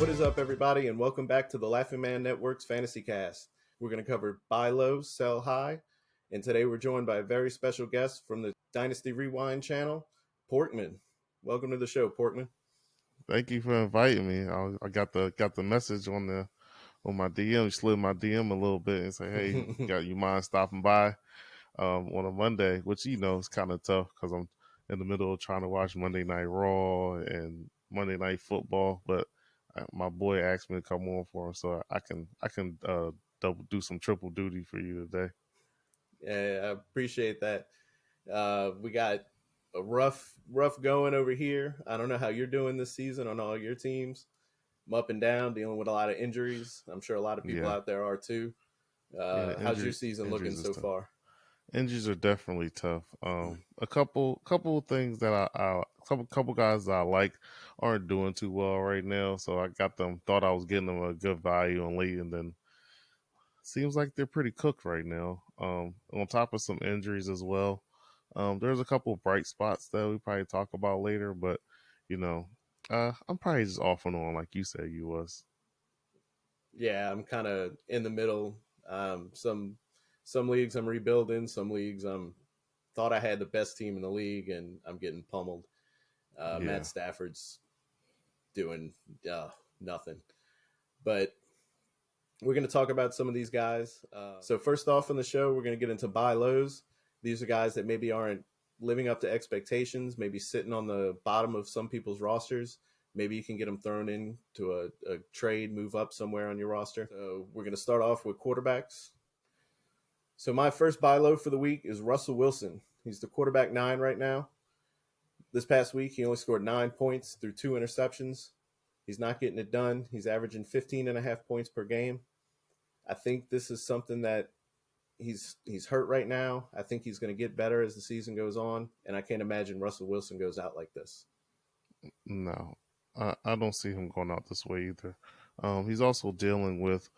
What is up, everybody, and welcome back to the Laughing Man Network's Fantasycast. We're going to cover buy low, sell high, and today we're joined by a very special guest from the Dynasty Rewind channel, Porkman. Welcome to the show, Porkman. Thank you for inviting me. I got the message on my DM. You slid my DM a little bit and say, "Hey, you mind stopping by on a Monday?" Which is kind of tough because I'm in the middle of trying to watch Monday Night Raw and Monday Night Football. But my boy asked me to come on for him, so I can do some triple duty for you today. Yeah, I appreciate that. We got a rough going over here. I don't know how you're doing this season on all your teams. I'm up and down, dealing with a lot of injuries. I'm sure a lot of people Yeah, out there are too. yeah. How's your season looking Injuries is so tough. far? Injuries are definitely tough. A couple of things that couple guys that I like aren't doing too well right now. So I got them. Thought I was getting them a good value on late, and then seems like they're pretty cooked right now. On top of some injuries as well. There's a couple of bright spots that we probably talk about later, but you know, I'm probably just off and on like you said you was. Yeah, I'm kind of in the middle. Some leagues I'm rebuilding. Some leagues I'm thought I had the best team in the league, and I'm getting pummeled. Matt Yeah. Stafford's doing nothing. But we're going to talk about some of these guys. So first off in the show, we're going to get into buy lows. These are guys that maybe aren't living up to expectations, maybe sitting on the bottom of some people's rosters. Maybe you can get them thrown into a trade, move up somewhere on your roster. So we're going to start off with quarterbacks. So my first buy low for the week is Russell Wilson. He's the quarterback 9 right now. This past week, he only scored 9 points through 2 interceptions. He's not getting it done. He's averaging 15.5 points per game. I think this is something that he's hurt right now. I think he's going to get better as the season goes on, and I can't imagine Russell Wilson goes out like this. No, I don't see him going out this way either. He's also dealing with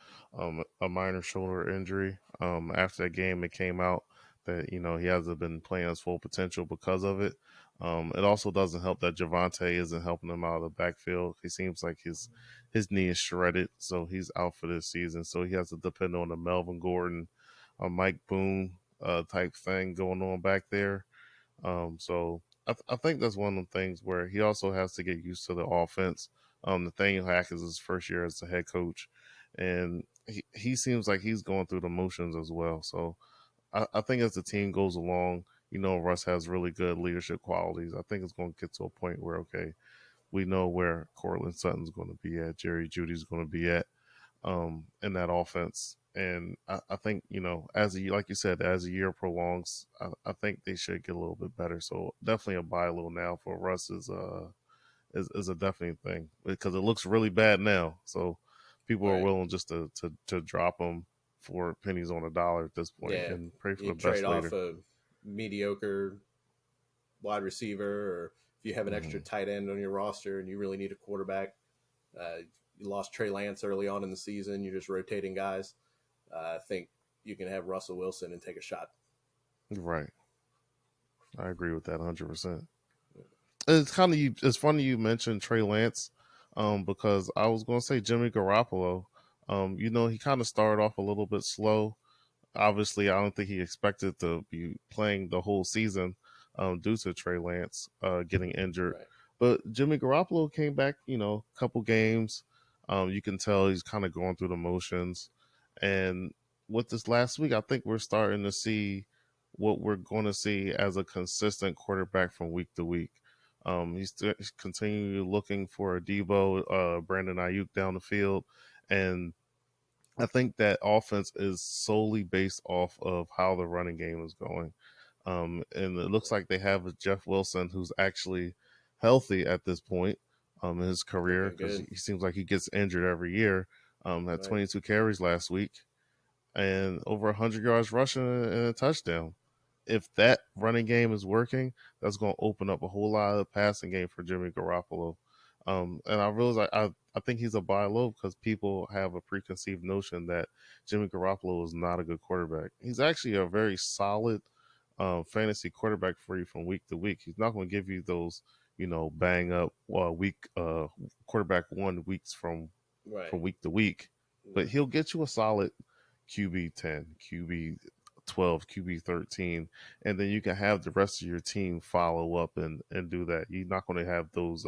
a minor shoulder injury. After that game, it came out that he hasn't been playing his full potential because of it. It also doesn't help that Javante isn't helping him out of the backfield. He seems like his knee is shredded, so he's out for this season. So he has to depend on the Melvin Gordon, Mike Boone type thing going on back there. So I think that's one of the things where he also has to get used to the offense. Nathaniel Hack is his first year as the head coach, and he seems like he's going through the motions as well. So I think as the team goes along, Russ has really good leadership qualities. I think it's going to get to a point where, okay, we know where Cortland Sutton's going to be at, Jerry Judy's going to be at in that offense. And I think, like you said, as the year prolongs, I think they should get a little bit better. So definitely a buy low now for Russ is a definite thing because it looks really bad now. So people are Right. willing just to drop them for pennies on a dollar at this point Yeah. and pray for You the trade best off later. a mediocre wide receiver, or if you have an extra Mm-hmm. tight end on your roster and you really need a quarterback. You lost Trey Lance early on in the season. You're just rotating guys. I think you can have Russell Wilson and take a shot. Right. I agree with that 100%. It's funny you mentioned Trey Lance, because I was going to say Jimmy Garoppolo. He kind of started off a little bit slow. Obviously, I don't think he expected to be playing the whole season, due to Trey Lance getting injured. Right. But Jimmy Garoppolo came back, a couple games. You can tell he's kind of going through the motions. And with this last week, I think we're starting to see what we're going to see as a consistent quarterback from week to week. He's continually looking for a Debo, Brandon Ayuk down the field, and I think that offense is solely based off of how the running game is going. And it looks like they have a Jeff Wilson who's actually healthy at this point in his career Looking because good. he seems like he gets injured every year. Had Right. 22 carries last week and over 100 yards rushing and a touchdown. If that running game is working, that's going to open up a whole lot of the passing game for Jimmy Garoppolo. And I realize I think he's a buy low because people have a preconceived notion that Jimmy Garoppolo is not a good quarterback. He's actually a very solid fantasy quarterback for you from week to week. He's not going to give you those, bang up week quarterback 1 weeks Right. from week to week, but he'll get you a solid QB 10, QB 12, QB 13, and then you can have the rest of your team follow up and do that. You're not going to have those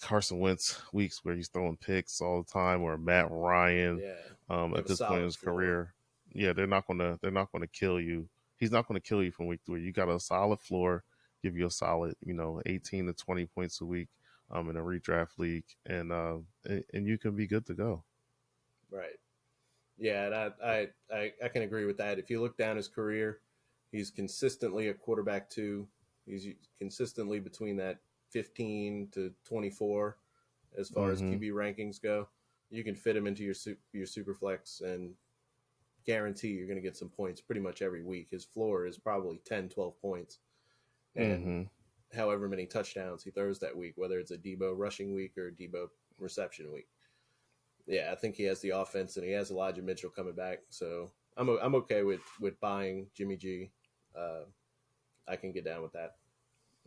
Carson Wentz weeks where he's throwing picks all the time, or Matt Ryan Yeah. You have at a this point in solid his floor. career. Yeah, they're not gonna kill you. He's not gonna kill you from week to week. You got a solid floor, give you a solid 18 to 20 points a week in a redraft league, and you can be good to go. Right. Yeah, and I can agree with that. If you look down his career, he's consistently a quarterback two. He's consistently between that 15 to 24 as far as Mm-hmm. QB rankings go. You can fit him into your super flex and guarantee you're going to get some points pretty much every week. His floor is probably 10, 12 points. And Mm-hmm. however many touchdowns he throws that week, whether it's a Debo rushing week or a Debo reception week. Yeah, I think he has the offense and he has Elijah Mitchell coming back. So I'm okay with buying Jimmy G. Uh, I can get down with that.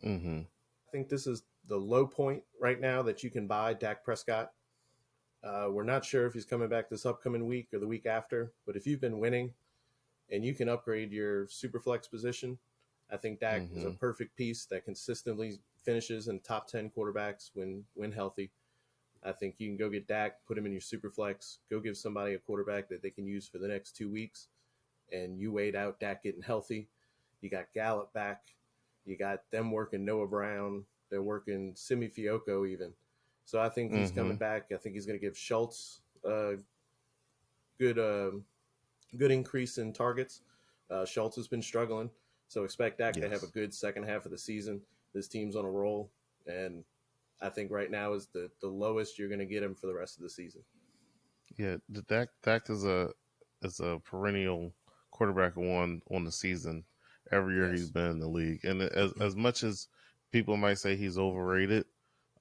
Mm-hmm. I think this is the low point right now that you can buy Dak Prescott. We're not sure if he's coming back this upcoming week or the week after, but if you've been winning and you can upgrade your super flex position, I think Dak is a Mm-hmm. perfect piece that consistently finishes in top 10 quarterbacks when healthy. I think you can go get Dak, put him in your super flex, go give somebody a quarterback that they can use for the next 2 weeks, and you wait out Dak getting healthy. You got Gallup back. You got them working Noah Brown. They're working Simi Fioco even. So I think he's Mm-hmm. coming back. I think he's going to give Schultz a good good increase in targets. Schultz has been struggling, so expect Dak to have a Yes. good second half of the season. This team's on a roll, and I think right now is the lowest you're going to get him for the rest of the season. Yeah, the Dak is a perennial quarterback one on the season. Every year he's Yes. been in the league, and as much as people might say he's overrated,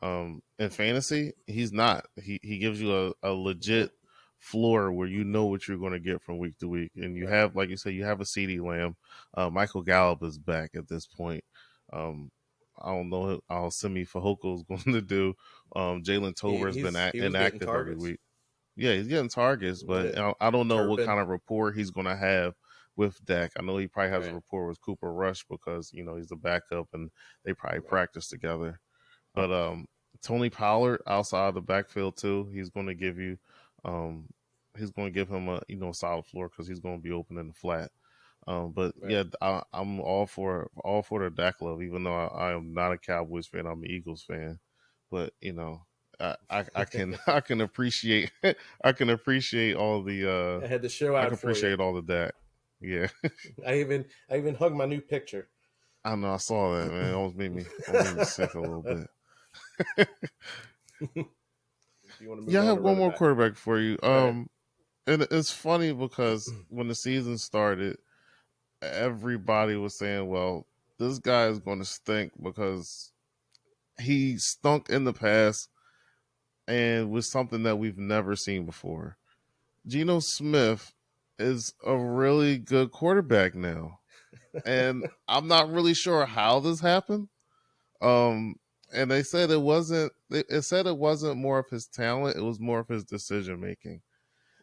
in fantasy he's not. He gives you a legit Nope. floor where you know what you're going to get from week to week, and you Right. have, like you said, you have a CD Lamb. Michael Gallup is back at this point. Um, I don't know how Simi Fehoko is going to do. Jalen Tober has been He was getting inactive every targets. week. Yeah, he's getting targets, Yeah. but I don't know what Turpin. kind of rapport he's going to have with Dak. I know he probably has a Right. rapport with Cooper Rush because he's a backup and they probably Right. practice together. But Tony Pollard outside the backfield too, um, he's going to give him a solid floor because he's going to be open in the flat. But Right. yeah, I'm all for the Dak love, even though I am not a Cowboys fan. I'm an Eagles fan, but I can I can appreciate I can appreciate all the I had the show I can out for you. appreciate all the Dak. Yeah, I even hugged my new picture. I know I saw that, man. It almost made me sick a little bit. Do you want to move Yeah, I on to have one running more back? quarterback for you. All right. And it's funny because when the season started, everybody was saying, "Well, this guy is going to stink because he stunk in the past and was something that we've never seen before." Geno Smith is a really good quarterback now, and I'm not really sure how this happened. Um, and they said it wasn't. It said it wasn't more of his talent; it was more of his decision making.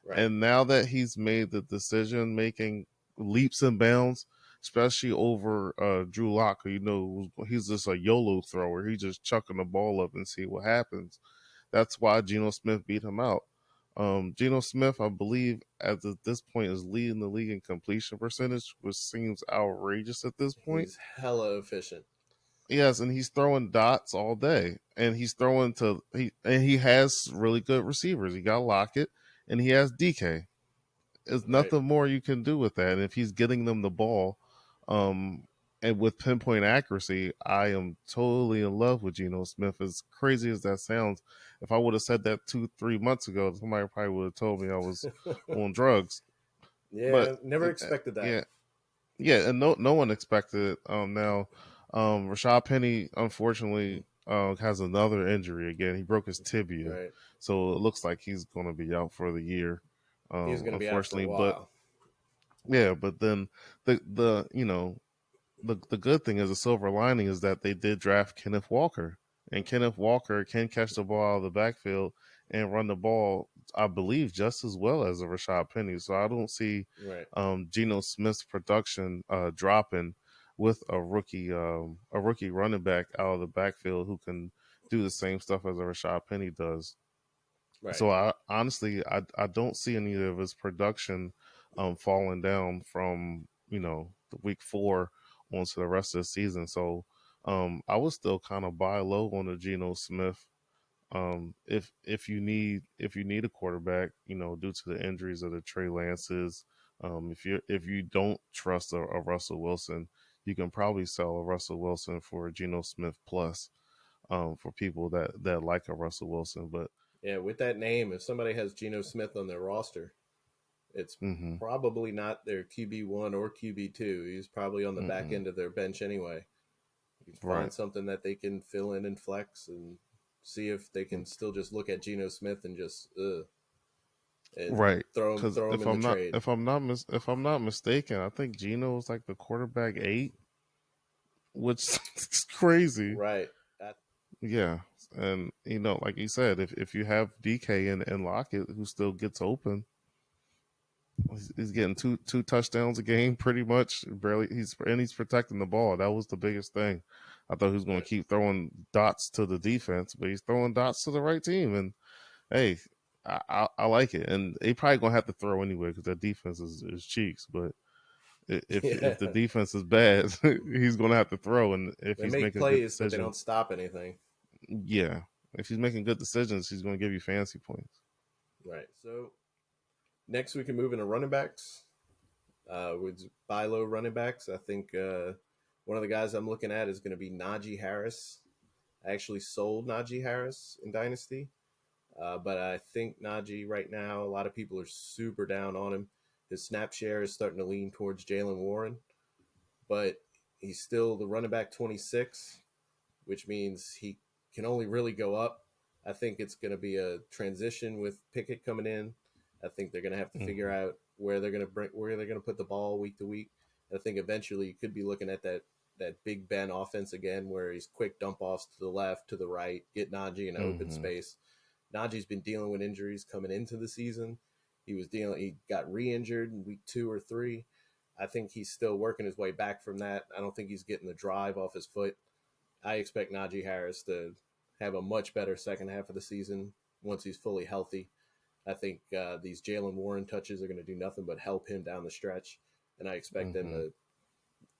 Right. And now that he's made the decision making leaps and bounds, especially over Drew Lock, who he's just a YOLO thrower. He's just chucking the ball up and see what happens. That's why Geno Smith beat him out. Geno Smith, I believe, at this point, is leading the league in completion percentage, which seems outrageous at this point. He's hella efficient. Yes, and he's throwing dots all day, and he has really good receivers. He got Lockett, and he has DK. There's Right. nothing more you can do with that. And if he's getting them the ball, um, and with pinpoint accuracy, I am totally in love with Geno Smith. As crazy as that sounds, if I would have said that 2-3 months ago, somebody probably would have told me I was on drugs. But Yeah. Never expected that. yeah, yeah, and no one expected it. Now, Rashad Penny unfortunately has another injury again. He broke his tibia, Right. so it looks like he's going to be out for the year. He's going to be out for a Unfortunately, but while. Yeah, but then the the good thing is the silver lining is that they did draft Kenneth Walker, and Kenneth Walker can catch the ball out of the backfield and run the ball, I believe, just as well as a Rashad Penny. So I don't see Right. Geno Smith's production dropping with a rookie running back out of the backfield who can do the same stuff as a Rashad Penny does. Right. So I honestly I don't see any of his production falling down from the week 4 onto the rest of the season. So I would still kind of buy low on the Geno Smith. If you need a quarterback, due to the injuries of the Trey Lances, if you don't trust a Russell Wilson, you can probably sell a Russell Wilson for a Geno Smith plus for people that like a Russell Wilson. But Yeah, with that name, if somebody has Geno Smith on their roster, it's mm-hmm, probably not their QB1 or QB2. He's probably on the back mm-mm, end of their bench anyway. You can right. find something that they can fill in and flex and see if they can still just look at Geno Smith and just and Right, because throw him in the trade. if I'm not mistaken, I think Gino was like the quarterback 8, which is crazy. Right. That, Yeah, and like you said, if you have DK and Lockett who still gets open, he's getting two touchdowns a game pretty much. Barely he's protecting the ball. That was the biggest thing. I thought he was going to right. keep throwing dots to the defense, but he's throwing dots to the right team, and hey, I like it, and they probably gonna have to throw anyway because their defense is cheeks. But if the Yeah. defense is bad, he's gonna have to throw, and if They he's make making good plays, but they don't decisions, stop anything. yeah, if he's making good decisions, he's gonna give you fancy points. Right. So next we can move into running backs. With buy low running backs, I think one of the guys I'm looking at is going to be Najee Harris. I actually sold Najee Harris in Dynasty, but I think Najee right now, a lot of people are super down on him. His snap share is starting to lean towards Jalen Warren, but he's still the running back 26, which means he can only really go up. I think it's going to be a transition with Pickett coming in. I think they're going to have to figure Mm-hmm. out where they're going to put the ball week to week. I think eventually you could be looking at that Big Ben offense again, where he's quick dump offs to the left, to the right, get Najee in open Mm-hmm. space. Najee's been dealing with injuries coming into the season. He got re-injured in week 2 or 3. I think he's still working his way back from that. I don't think he's getting the drive off his foot. I expect Najee Harris to have a much better second half of the season once he's fully healthy. I think these Jalen Warren touches are going to do nothing but help him down the stretch, and I expect them Mm-hmm. to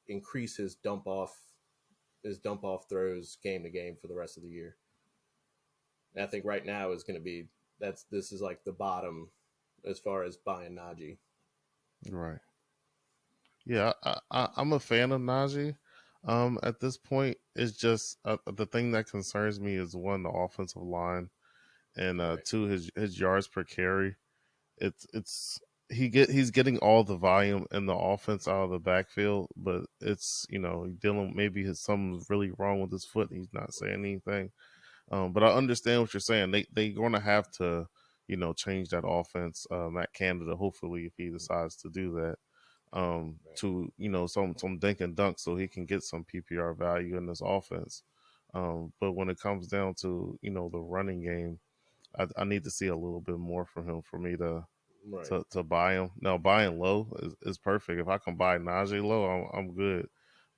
increase his dump off throws game to game for the rest of the year. And I think right now is going to be this is like the bottom as far as buying Najee. Right. Yeah, I'm a fan of Najee. At this point, it's just the thing that concerns me is one, the offensive line, and Right. two, his yards per carry. It's he's getting all the volume in the offense out of the backfield, but it's dealing maybe something's really wrong with his foot. And he's not saying anything. But I understand what you're saying. They're going to have to change that offense at Canada. Hopefully, if he decides to do that, Right. to some dink and dunk, so he can get some PPR value in this offense. But when it comes down to the running game, I need to see a little bit more from him for me Right. to buy him. Now buying low is perfect. If I can buy Najee low, I'm good.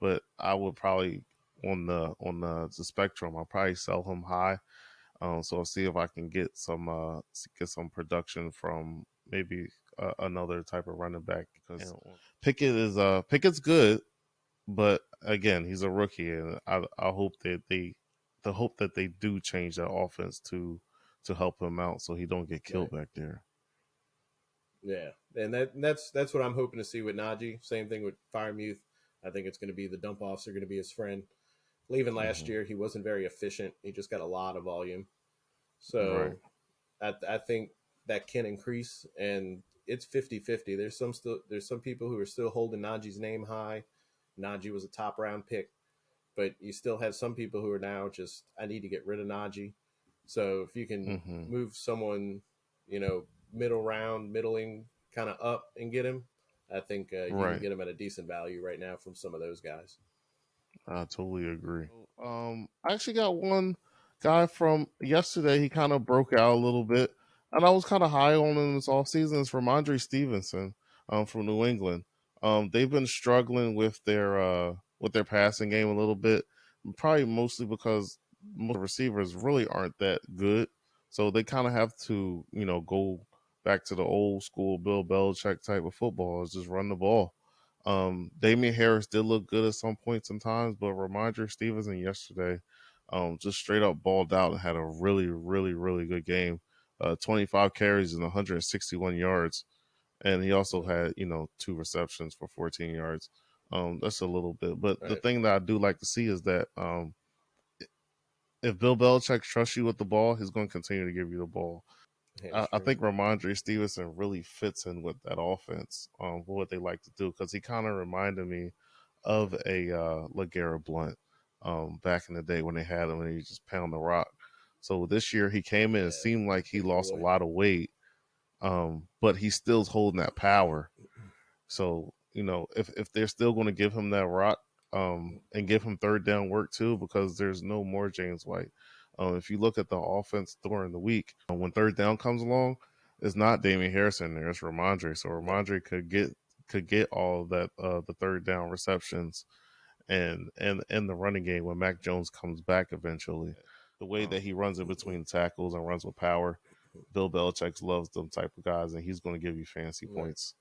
But I would probably on the spectrum, I'll probably sell him high. So I'll see if I can get some production from maybe another type of running back because Pickett's good, but again he's a rookie, and I hope that the hope that they do change that offense to help him out so he don't get killed Right. back there. Yeah, and that's what I'm hoping to see with Najee. Same thing with Firemuth. I think it's going to be the dump offs are going to be his friend. Leaving last Hmm. year, he wasn't very efficient. He just got a lot of volume. Right. So I think that can increase, and it's 50-50. There's some people who are still holding Najee's name high. Najee was a top round pick, but you still have some people who are now just I need to get rid of Najee. So if you can Hmm. move someone, you know, middling kind of up and get him, I think you can Right. get him at a decent value right now from some of those guys. I totally agree. I actually got one guy from yesterday. He kind of broke out a little bit, and I was kind of high on him this offseason. It's from Andre Stevenson, from New England. They've been struggling with their passing game a little bit, probably mostly because most receivers really aren't that good. So they kind of have to, go back to the old school Bill Belichick type of football, is just run the ball. Damian Harris did look good at some points and times, but Ramondre Stevenson yesterday, just straight up balled out and had a really, really, really good game. 25 carries and 161 yards, and he also had 2 receptions for 14 yards. That's a little bit, but the Right. thing that I do like to see is that if Bill Belichick trusts you with the ball, he's going to continue to give you the ball. I Hamstring. think Ramondre Stevenson really fits in with that offense, what they like to do, because he kind of reminded me of a LeGarrette Blount back in the day when they had him and he just pound the rock. So this year he came in and Yeah, seemed like he big lost a boy. lot of weight, but he's still holding that power. So if they're still going to give him that rock, and give him third down work too, because there's no more James White. If you look at the offense during the week, when third down comes along, it's not Damian Harrison there; it's Ramondre. So Yeah. Ramondre could get all of that the third down receptions and the running game when Mac Jones comes back eventually. The way that he runs in between tackles and runs with power, Bill Belichick loves them type of guys, and he's going to give you fancy Right. points,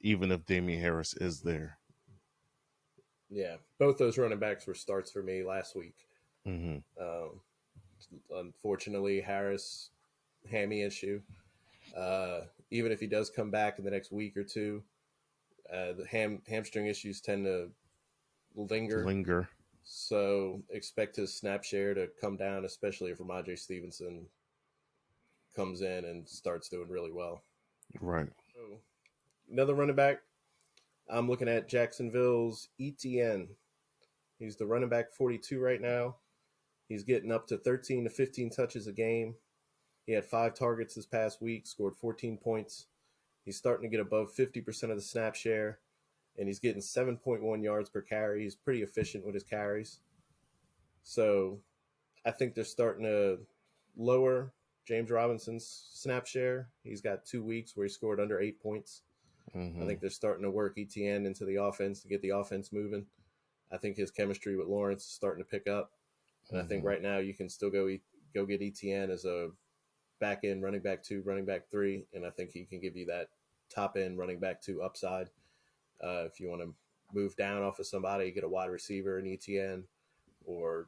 even if Damian Harris is there. Yeah, both those running backs were starts for me last week. Mm-hmm. Um, Unfortunately, Harris hammy issue. Uh, Even if he does come back in the next week or two, the hamstring issues tend to linger. Linger. So expect his snap share to come down, especially if Ramondre Stevenson comes in and starts doing really well. Right. So another running back, I'm looking at Jacksonville's ETN. He's the running back 42 right now. He's getting up to 13 to 15 touches a game. He had 5 targets this past week, scored 14 points. He's starting to get above 50% of the snap share, and he's getting 7.1 yards per carry. He's pretty efficient with his carries. So I think they're starting to lower James Robinson's snap share. He's got 2 weeks where he scored under 8 points. I Mm-hmm. think they're starting to work ETN into the offense to get the offense moving. I think his chemistry with Lawrence is starting to pick up, and I think Mm-hmm. right now you can still go get ETN as a back end running back 2, running back 3, and I think he can give you that top end running back 2 upside. If you want to move down off of somebody, get a wide receiver in ETN, or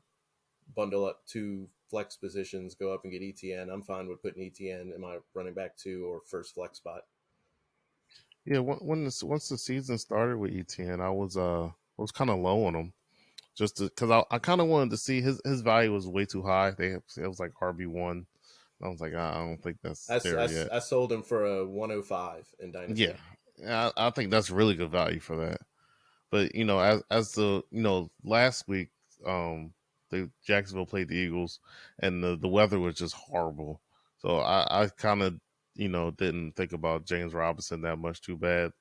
bundle up 2 flex positions, go up and get ETN. I'm fine with putting ETN in my running back 2 or first flex spot. Yeah. Once the season started with ETN, I was kind of low on him, just because I kind of wanted to see his value was way too high. It was like RB1. I was like, I don't think that's there yet. I sold him for a 105 in Yeah, Dynasty. I think that's really good value for that. But as the last week, the Jacksonville played the Eagles, and the weather was just horrible. So I kind of didn't think about James Robinson that much too bad.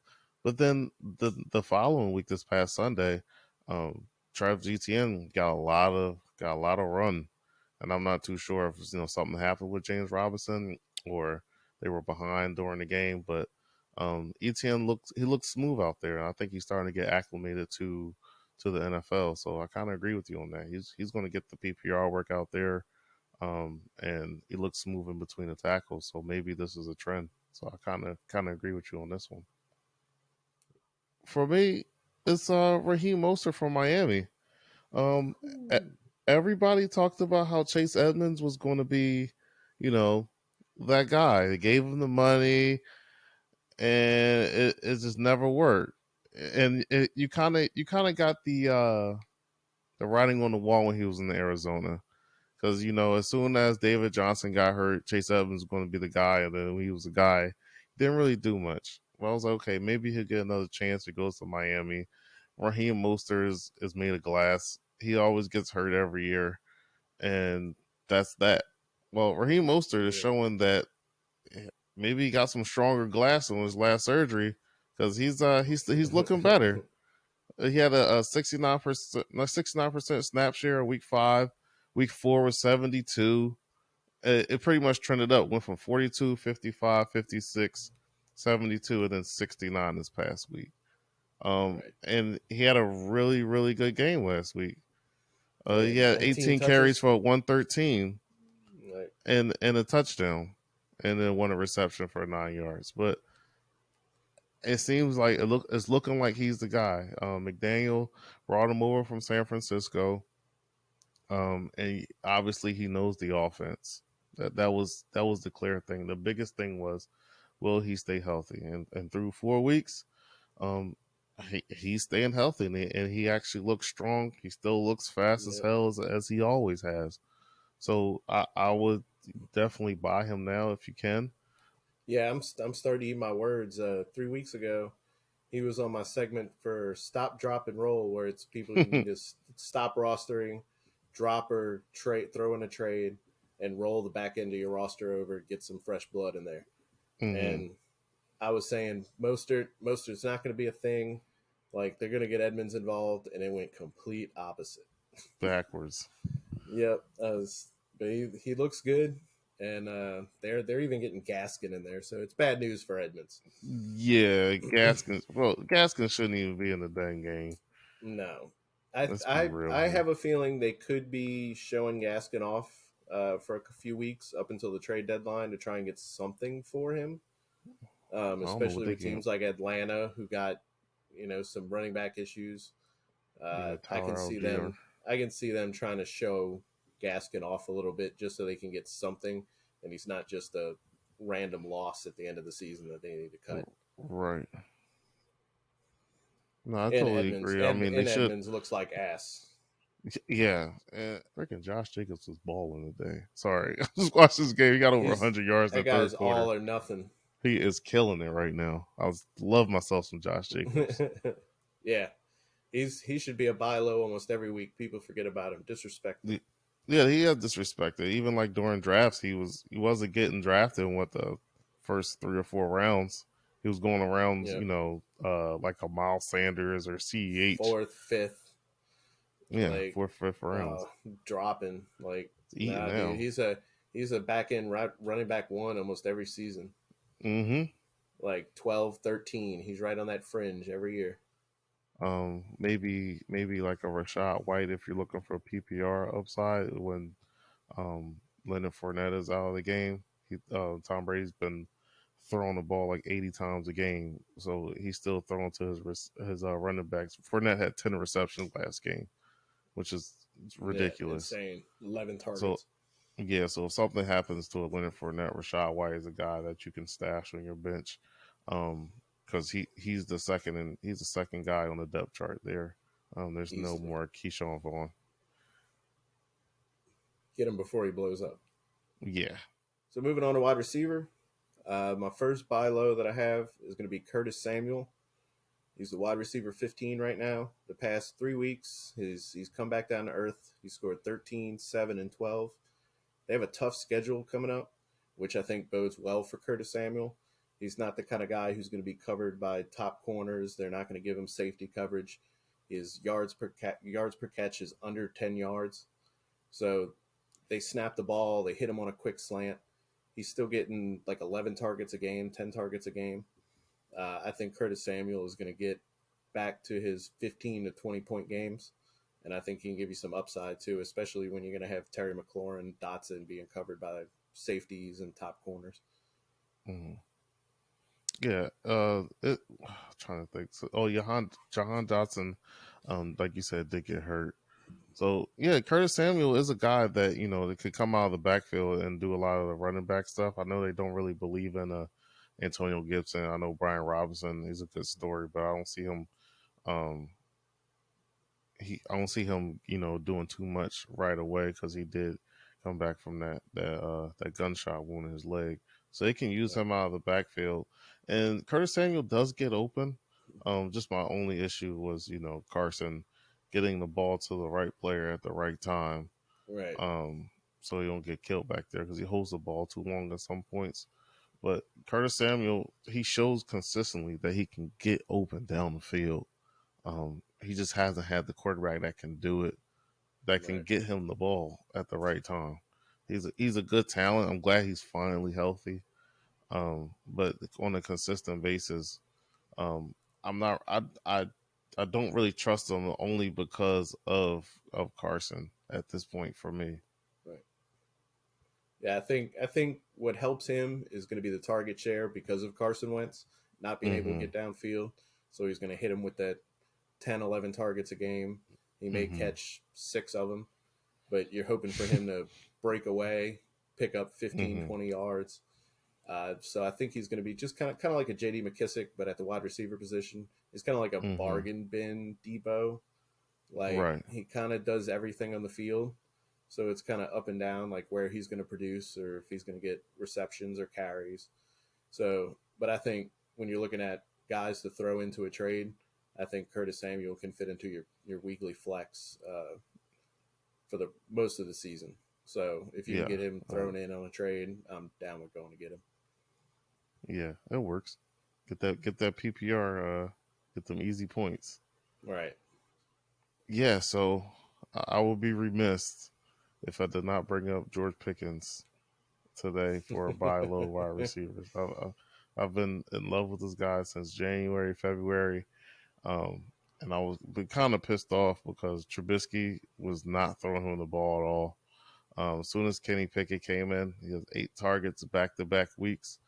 But then the following week, this past Sunday, um, Travis Etienne got a lot of run, and I'm not too sure if something happened with James Robinson or they were behind during the game, but Etienne looks smooth out there, and I think he's starting to get acclimated to the NFL. So I kind of agree with you on that. He's going to get the PPR work out there, and he looks smooth in between the tackles. So maybe this is a trend. So I kind of agree with you on this one. For me, it's Raheem Mostert from Miami. Um, e- Everybody talked about how Chase Edmonds was going to be, you know, that guy. They gave him the money, and it just never worked. And you kind of got the writing on the wall when he was in Arizona, because as soon as David Johnson got hurt, Chase Evans was going to be the guy, and then when he was the guy, didn't really do much. Well, I was like, okay, maybe he'll get another chance. He goes to Miami. Raheem Mostert is made of glass. He always gets hurt every year, and that's that. Well, Raheem Mostert is Yeah. showing that maybe he got some stronger glass on his last surgery, because he's looking better. He had a 69% snap share in week 5. Week 4 was 72. It pretty much trended up. Went from 42, 55, 56, 72, and then 69 this past week. Right. And he had a really, really good game last week. Yeah, He had 19 18 carries touches. for 113 Right. and a touchdown, and then one reception for 9 yards. But it seems like it's looking like he's the guy. McDaniel brought him over from San Francisco, and obviously he knows the offense. That was the clear thing. The biggest thing was, will he stay healthy? And through 4 weeks, um, he's staying healthy, and he actually looks strong. He still looks fast as Yep. hell as he always has. So I would definitely buy him now if you can. Yeah, I'm starting to eat my words. 3 weeks ago, he was on my segment for stop, drop, and roll, where it's people you need to stop rostering, drop or trade, throw in a trade, and roll the back end of your roster over, get some fresh blood in there. hmm And I was saying Mostert's not going to be a thing. Like they're going to get Edmonds involved, and it went complete opposite. Backwards. Yep, but he looks good, and they're even getting Gaskin in there, so it's bad news for Edmonds. Yeah, Gaskin. Well, Gaskin shouldn't even be in the dang game. No, I Let's be I real I here. have a feeling they could be showing Gaskin off for a few weeks up until the trade deadline to try and get something for him, I don't know what especially they with can. teams like Atlanta who got some running back issues. Yeah, I can Tyler see Algier. them trying to show Gaskin off a little bit just so they can get something, and he's not just a random loss at the end of the season that they need to cut. Right. No, I And totally Edmonds agree. I and, mean, they and should. Edmonds looks like ass. Yeah. And freaking Josh Jacobs was balling today. Sorry. I just watched this game. He got over He's 100 yards in that the third guy's quarter. all or nothing. He is killing it right now. Love myself some Josh Jacobs. Yeah, he should be a buy low almost every week. People forget about him, disrespect him. Yeah, he had disrespected. Even like during drafts, he wasn't getting drafted in what the first 3 or 4 rounds. He was going around, Yeah, like a Miles Sanders or CEH. fourth, fifth, Yeah, like fourth, fifth rounds. dropping. Like, It's eating nah, dude, now. he's a back end running back one almost every season. Mm-hmm. Like 12, 13. He's right on that fringe every year. Maybe like a Rashad White if you're looking for PPR upside when Leonard Fournette is out of the game. Tom Brady's been throwing the ball like 80 times a game, so he's still throwing to his running backs. Fournette had 10 receptions last game, which is Yeah, ridiculous. insane. 11 So targets. yeah, so if something happens to a Leonard Fournette, Rashad White is a guy that you can stash on your bench, because he's the second guy on the depth chart there. There's no Easily. more Keyshawn Vaughn. Get him before he blows up. Yeah. So moving on to wide receiver. My first buy low that I have is going to be Curtis Samuel. He's the wide receiver 15 right now. The past 3 weeks, he's come back down to earth. He scored 13, 7, and 12. They have a tough schedule coming up, which I think bodes well for Curtis Samuel. He's not the kind of guy who's going to be covered by top corners. They're not going to give him safety coverage. His yards per catch is under 10 yards. So they snap the ball, they hit him on a quick slant. He's still getting like 11 targets a game, 10 targets a game. I think Curtis Samuel is going to get back to his 15 to 20 point games. And I think he can give you some upside too, especially when you're going to have Terry McLaurin, Dotson being covered by safeties and top corners. Mhm. Yeah. Trying to think. So, Jahan Dotson, like you said, did get hurt. So yeah, Curtis Samuel is a guy that that could come out of the backfield and do a lot of the running back stuff. I know they don't really believe in Antonio Gibson. I know Brian Robinson is a good story, but I don't see him. Um, I don't see him, doing too much right away because he did come back from that gunshot wound in his leg. So they can use him out of the backfield. And Curtis Samuel does get open. Just my only issue was, Carson getting the ball to the right player at the right time. Right. Um, so he don't get killed back there because he holds the ball too long at some points. But Curtis Samuel, he shows consistently that he can get open down the field. He just hasn't had the quarterback that can do it, that can Right. get him the ball at the right time. He's a good talent. I'm glad he's finally healthy. But on a consistent basis, um, I'm not. I don't really trust him only because of Carson at this point for me. Right. Yeah, I think what helps him is going to be the target share because of Carson Wentz not being able to Mm-hmm. get downfield. So he's going to hit him with that 10, 11 targets a game. He may Mm-hmm. catch 6 of them, but you're hoping for him to break away, pick up 15, Mm-hmm. 20 yards. So I think he's going to be just kind of like a J.D. McKissick, but at the wide receiver position. He's kind of like a Mm-hmm. bargain bin Debo. Like Right. he kind of does everything on the field. So it's kind of up and down, like where he's going to produce or if he's going to get receptions or carries. So, but I think when you're looking at guys to throw into a trade, I think Curtis Samuel can fit into your weekly flex for the most of the season. So if you can Yeah. get him Uh, thrown in on a trade, I'm down with going to get him. yeah. It works. Get that PPR. Get them easy points. Right. Yeah. So I will be remiss if I did not bring up George Pickens today for a buy low wide receivers. I've been in love with this guy since January, February, um, and I was been kind of pissed off because Trubisky was not throwing him the ball at all. As soon as Kenny Pickett came in, he has 8 targets back to back weeks.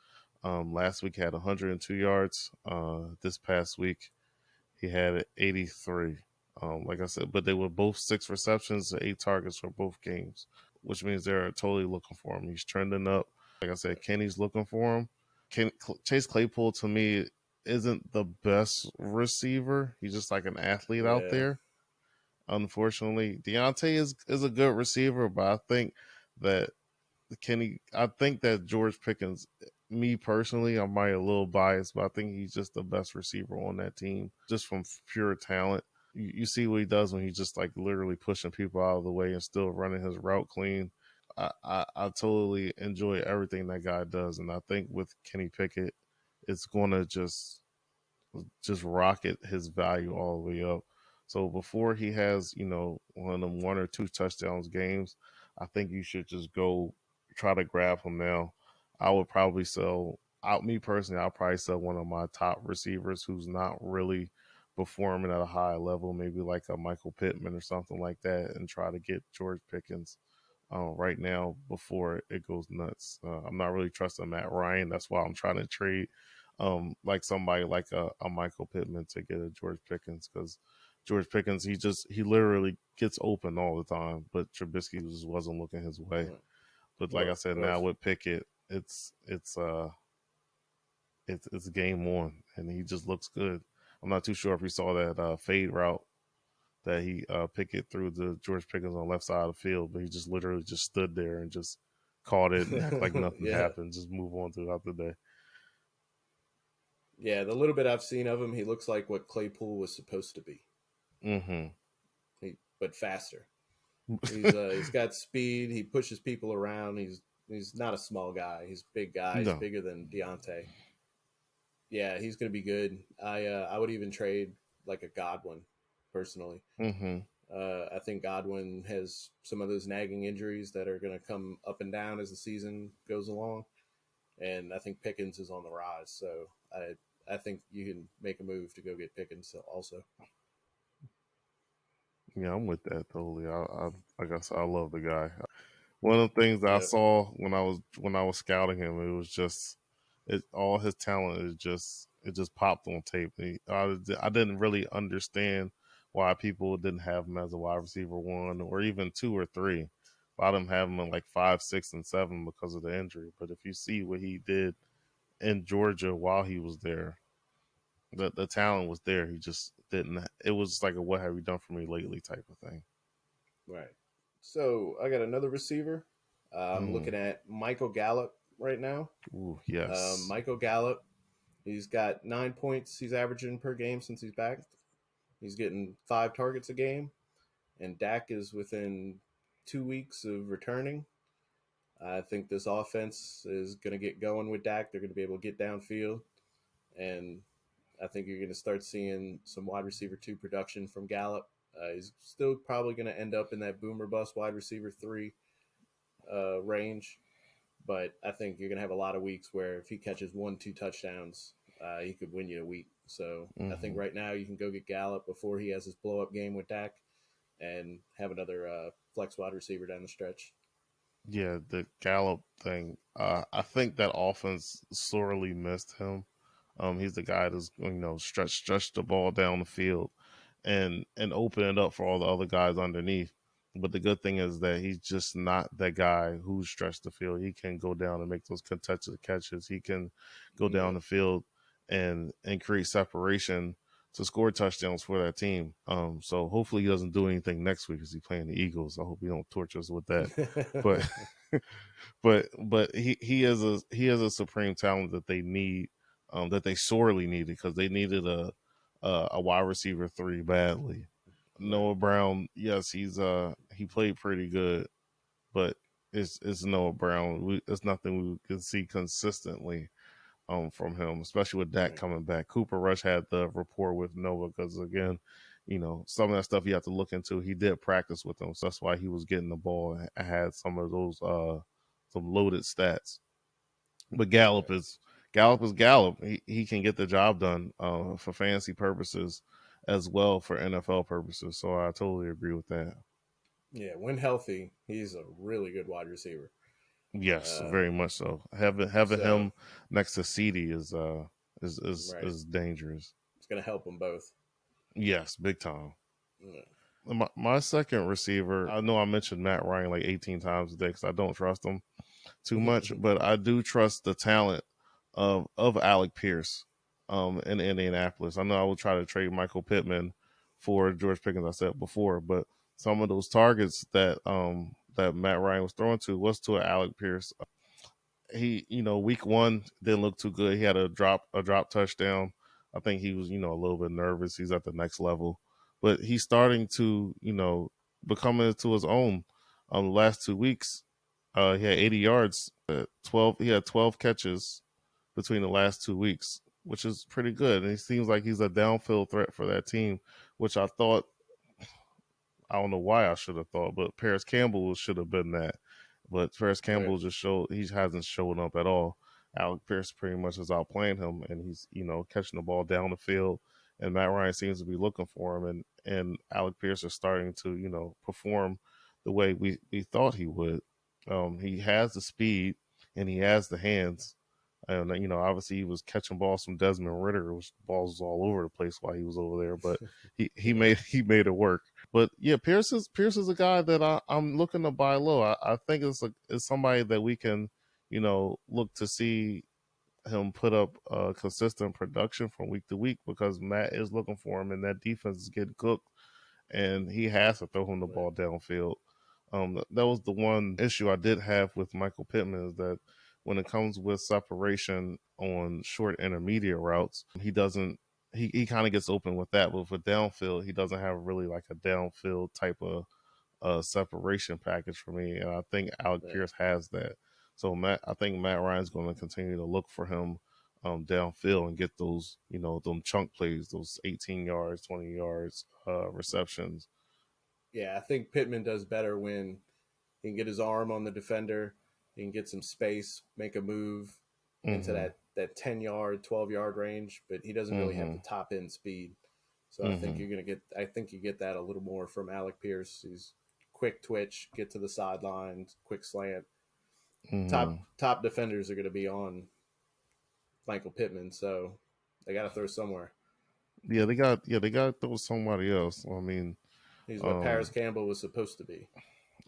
Last week he had 102 yards. This past week he had 83. Like I said, but they were both 6 receptions, 8 targets for both games, which means they're totally looking for him. He's trending up. Like I said, Kenny's looking for him. Chase Claypool to me isn't the best receiver. He's just like an athlete out Yeah. there. Unfortunately, Deontay is a good receiver, but that I think that George Pickens, me personally, I might a little biased, but I think he's just the best receiver on that team, just from pure talent. You see what he does when he's just like literally pushing people out of the way and still running his route clean. I totally enjoy everything that guy does, and I think with Kenny Pickett, it's going to just rocket his value all the way up. So before he has, one of them 1 or 2 touchdowns games, I think you should just go try to grab him now. I would probably sell out me personally, I'll probably sell one of my top receivers who's not really performing at a high level, maybe like a Michael Pittman or something like that, and try to get George Pickens right now before it goes nuts. I'm not really trusting Matt Ryan. That's why I'm trying to trade like somebody like a Michael Pittman to get a George Pickens, because George Pickens, he literally gets open all the time, but Trubisky just wasn't looking his way. Right. But like I Well, said, well, now with Pickett, it's game on, and he just looks good. I'm not too sure if you saw that fade route that he Pickett threw to George Pickens on the left side of the field, but he just literally just stood there and just caught it and act like nothing yeah. happened, just move on throughout the day. Yeah, the little bit I've seen of him, he looks like what Claypool was supposed to be. Mm-hmm. But faster. He's got speed. He pushes people around. He's not a small guy. He's a big guy. He's No. bigger than Deontay. Yeah, he's gonna be good. I would even trade like a Godwin, personally. Mm-hmm. I think Godwin has some of those nagging injuries that are gonna come up and down as the season goes along, and I think Pickens is on the rise. So I think you can make a move to go get Pickens also. Yeah, I'm with that totally. I like I said, I love the guy. One of the things that I Yeah. saw when I was scouting him, it was just all his talent is just it just popped on tape. I didn't really understand why people didn't have him as a wide receiver 1 or even 2 or 3. Why them have him in like 5, 6, and 7 because of the injury. But if you see what he did in Georgia while he was there, the talent was there. He just didn't. It was like a "what have you done for me lately" type of thing. Right. So I got another receiver. I'm Mm. looking at Michael Gallup right now. Ooh, yes. Michael Gallup, he's got 9 points he's averaging per game since he's back. He's getting 5 targets a game, and Dak is within 2 weeks of returning. I think this offense is going to get going with Dak. They're going to be able to get downfield, and I think you're going to start seeing some wide receiver two production from Gallup. He's still probably going to end up in that boomer bust wide receiver three range, but I think you're going to have a lot of weeks where if he catches 1, 2 touchdowns, he could win you a week. So I think Mm-hmm. right now you can go get Gallup before he has his blow up game with Dak and have another flex wide receiver down the stretch. Yeah, the Gallup thing. I think that offense sorely missed him. He's the guy that's stretch the ball down the field and open it up for all the other guys underneath. But the good thing is that he's just not that guy who stretched the field. He can go down and make those contested catches. He can go down Yeah. the field and create separation to score touchdowns for that team. So hopefully he doesn't do anything next week as he playing the Eagles. I hope he don't torture us with that. But but he is a supreme talent that they need, that they sorely needed because they needed a wide receiver three badly. Right. Noah Brown, yes, he played pretty good, but it's Noah Brown. It's nothing we can see consistently from him, especially with Dak Right. coming back. Cooper Rush had the rapport with Noah because again, some of that stuff you have to look into. He did practice with him, so that's why he was getting the ball and had some of those some loaded stats. But Right. Gallup is Gallup. He can get the job done for fantasy purposes as well for NFL purposes. So I totally agree with that. Yeah. When healthy, he's a really good wide receiver. Yes, Uh, very much so. Having so him next to CD is right, is dangerous. it's going to help them both. Yes, big time. Yeah. My second receiver, I know I mentioned Matt Ryan like 18 times today because I don't trust him too much, but I do trust the talent of Alec Pierce in Indianapolis. I know I will try to trade Michael Pittman for George Pickens, I said before, but some of those targets that Matt Ryan was throwing to was to Alec Pierce. He, week one didn't look too good. He had a drop touchdown. I think he was, a little bit nervous. He's at the next level, but he's starting to, become into his own. The last 2 weeks, he had 80 yards, 12. He had 12 catches between the last 2 weeks, which is pretty good. And he seems like he's a downfield threat for that team, which I thought, I don't know why I should have thought, but Paris Campbell should have been that. But Paris Right. Campbell he hasn't shown up at all. Alec Pierce pretty much is outplaying him, and he's catching the ball down the field. And Matt Ryan seems to be looking for him, and Alec Pierce is starting to perform the way we thought he would. He has the speed and he has the hands. And obviously he was catching balls from Desmond Ritter, which balls was all over the place while he was over there. But he Right. made it work. But yeah, Pierce is a guy that I'm looking to buy low. I think it's somebody that we can, look to see him put up consistent production from week to week because Matt is looking for him and that defense is getting cooked and he has to throw him the Right. ball downfield. That was the one issue I did have with Michael Pittman is that when it comes with separation on short intermediate routes, he doesn't. He kind of gets open with that, but for downfield, he doesn't have really like a downfield type of separation package for me. And I think Alec Right. Pierce has that. So I think Matt Ryan's going to continue to look for him downfield and get those, them chunk plays, those 18 yards, 20 yards receptions. Yeah. I think Pittman does better when he can get his arm on the defender. He can get some space, make a move into Mm-hmm. that 10 yard, 12 yard range, but he doesn't really have Mm-hmm. the top end speed. So I think Mm-hmm. you're gonna get. I think you get that a little more from Alec Pierce. He's quick twitch, get to the sidelines, quick slant. Mm-hmm. Top defenders are gonna be on Michael Pittman, so they got to throw somewhere. They got to throw somebody else. I mean, He's what Paris um, Campbell was supposed to be.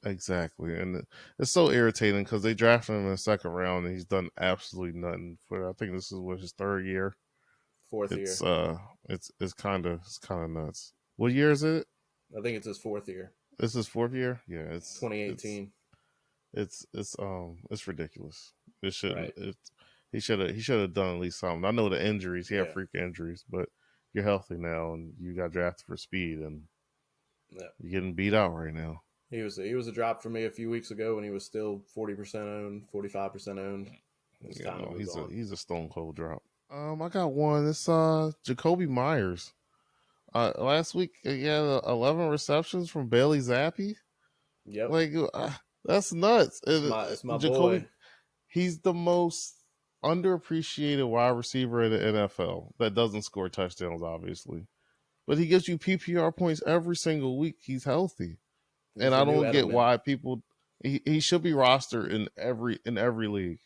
exactly, and it's so irritating because they drafted him in the second round and he's done absolutely nothing for. I think this is what his third year. Fourth It's year. uh, it's kind of nuts. What year is it? I think it's his fourth year. This is fourth year. Yeah, it's it's 2018. it's ridiculous. It shouldn't. Right. He should have done at least something. I know the injuries. He had Yeah. freak injuries, but you're healthy now and you got drafted for speed and Yeah. you're getting beat out right now. He was a drop for me a few weeks ago when he was still 40% owned, 45% owned. It's Yeah, time to no, move on. he's a stone cold drop. I got one. It's Jacoby Myers. Last week he had 11 receptions from Bailey Zappi. Yep, Like that's nuts. it's my boy. Jacoby, he's the most underappreciated wide receiver in the NFL that doesn't score touchdowns, obviously. But he gives you PPR points every single week. He's healthy, He's and the I new don't get Edelman. why people. He should be rostered in every league.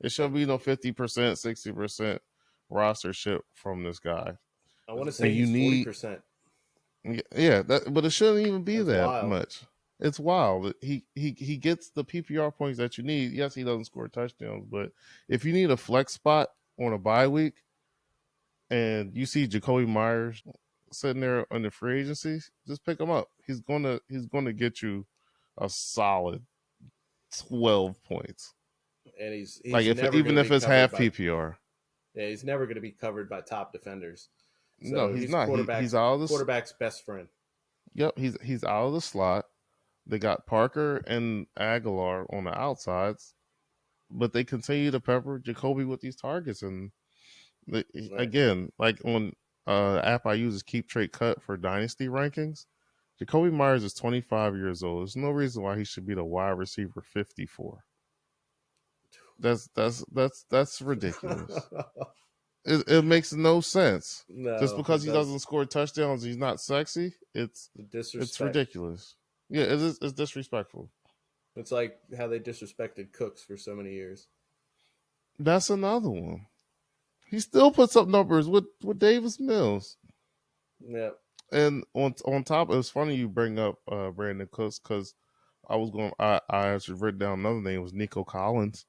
It should be no 50%, 60% rostership from this guy, I want to and say you he's forty need percent. but it shouldn't even be That's that wild. much. It's wild. He gets the PPR points that you need. Yes, he doesn't score touchdowns, but if you need a flex spot on a bye week and you see Jacoby Myers sitting there on the free agency, just pick him up. He's gonna get you a solid 12 points. And Like he's if never going even to if be it's covered half by PPR. yeah, he's never going to be covered by top defenders. No, So he's he's not. He's out of this. quarterback's best friend. Yep, he's out of the slot. They got Parker and Aguilar on the outsides, but they continue to pepper Jacoby with these targets. And Right. again, like on app I use is Keep Trade Cut for dynasty rankings. Jacoby Myers is 25 years old. There's no reason why he should be the wide receiver 54. That's ridiculous. It makes no sense. Just No, because it he does. doesn't score touchdowns, he's not sexy. It's Disrespect. ridiculous. Yeah, it's disrespectful. It's like how they disrespected Cooks for so many years. That's another one. He still puts up numbers with Davis Mills. Yeah. And on top, it's funny you bring up Brandon Cooks because I actually written down another name was Nico Collins.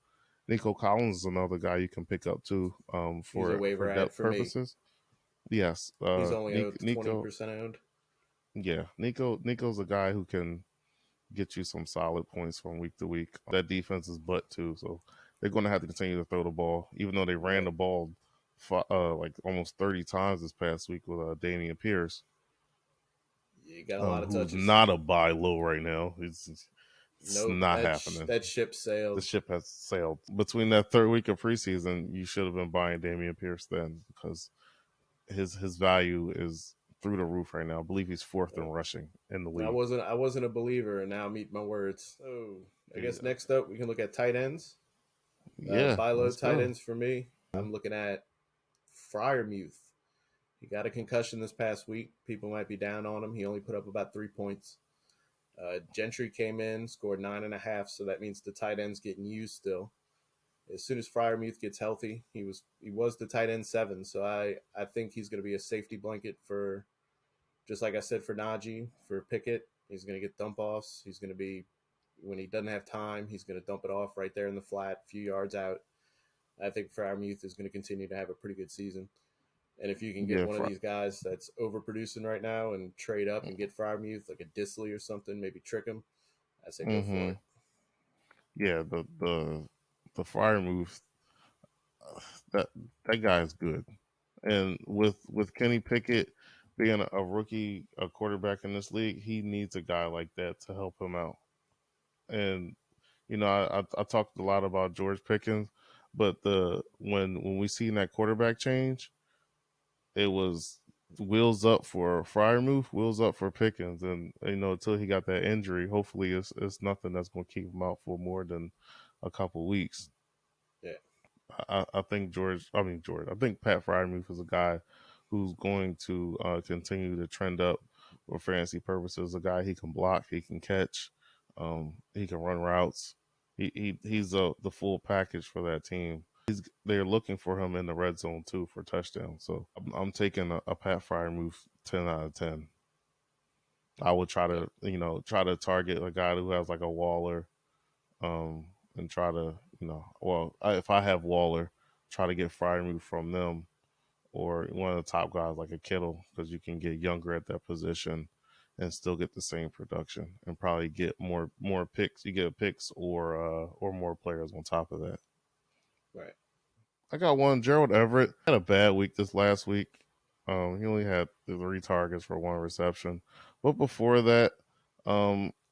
Nico Collins is another guy you can pick up too He's a for waiver ad depth for me. purposes. Yes, He's only Nico, owed Nico 20% owned. yeah, Nico's a guy who can get you some solid points from week to week. That defense is butt too, so they're going to have to continue to throw the ball, even though they ran Right. the ball like almost 30 times this past week with Damian Pierce, You got a lot of who's touches. not a buy low right now. It's Nope. not happening. That ship The sailed. ship has sailed. Between that third week of preseason, you should have been buying Damian Pierce then because his value is through the roof right now. I believe he's fourth in rushing in the league. I wasn't a believer, and now I'm eating my words. So I Yeah, guess next up we can look at tight ends. yeah, Buy low let's tight go. ends for me. I'm looking at Fryermuth. He got a concussion this past week. People might be down on him. He only put up about 3 points. Gentry came in, scored 9.5, so that means the tight end's getting used still. As soon as Fryermuth gets healthy, he was the tight end 7, so I think he's going to be a safety blanket for, just like I said for Najee, for Pickett. He's going to get dump offs. He's going to be, when he doesn't have time, he's going to dump it off right there in the flat, a few yards out. I think Fryermuth is going to continue to have a pretty good season. And if you can get Yeah, one of these guys that's overproducing right now and trade up and get Fryermuth, like a Disley or something, maybe trick him, I say go for mm-hmm. it. Yeah, the fire move that that guy is good, and with Kenny Pickett being a rookie, a quarterback in this league, he needs a guy like that to help him out. And I talked a lot about George Pickens, but the when we seen that quarterback change, it was wheels up for Fryermuth, wheels up for Pickens, and until he got that injury, hopefully it's nothing that's going to keep him out for more than a couple weeks. Yeah. I think George. I think Pat Fryermuth is a guy who's going to continue to trend up for fantasy purposes. A guy he can block, he can catch, he can run routes. He's the full package for that team. They're looking for him in the red zone too for touchdowns. So I'm taking a Pat Fryermuth 10 out of 10. I would Yep. try to target a guy who has like a Waller, and try to, if I have Waller, try to get Fryermuth from them or one of the top guys like a Kittle because you can get younger at that position and still get the same production and probably get more picks. You get picks or more players on top of that. Right. I got one. Gerald Everett had a bad week this last week. He only had 3 targets for 1 reception, but before that,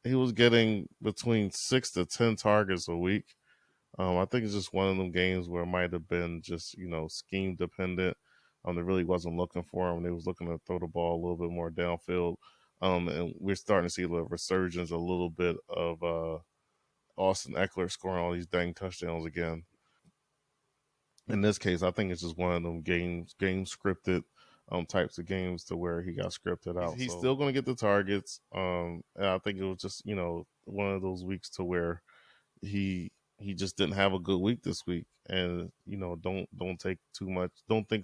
he was getting between 6 to 10 targets a week. I think it's just one of them games where it might have been just scheme dependent. They really wasn't looking for him. They was looking to throw the ball a little bit more downfield. And we're starting to see a little resurgence, a little bit of Austin Eckler scoring all these dang touchdowns again. In this case, I think it's just one of them game scripted types of games to where he got scripted out. He's still going to get the targets. And I think it was just one of those weeks to where he just didn't have a good week this week, and don't think